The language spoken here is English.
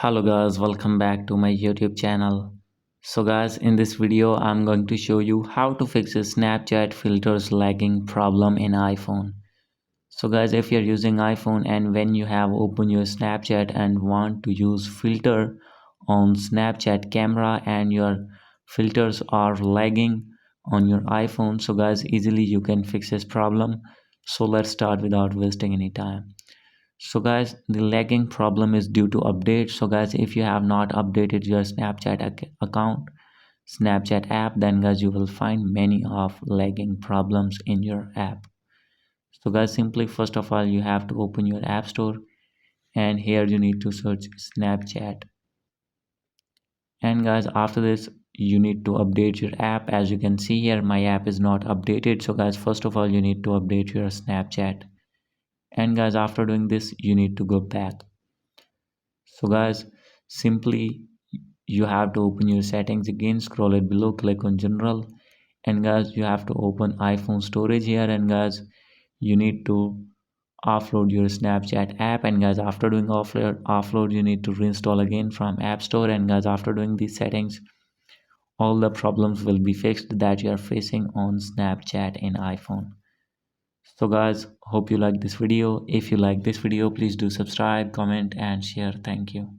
Hello guys, welcome back to my YouTube channel. So guys, in this video I'm going to show you how to fix a Snapchat filters lagging problem in iPhone. So guys, if you're using iPhone and when you have opened your Snapchat and want to use filter on Snapchat camera and your filters are lagging on your iPhone, so guys, easily you can fix this problem. So let's start without wasting any time. So guys, the lagging problem is due to update. So guys, if you have not updated your Snapchat account, Snapchat app, then guys you will find many of lagging problems in your app. So guys, simply first of all you have to open your app store, and here you need to search Snapchat. And guys, after this you need to update your app. As you can see here, my app is not updated. So guys, first of all you need to update your Snapchat. And guys, after doing this you need to go back. So guys, simply you have to open your settings again, scroll it below, click on general, and guys you have to open iPhone storage here. And guys, you need to offload your Snapchat app. And guys, after doing offload you need to reinstall again from App Store. And guys, after doing these settings, all the problems will be fixed that you are facing on Snapchat in iPhone. So guys, hope you like this video. If you like this video, please do subscribe, comment and share. Thank you.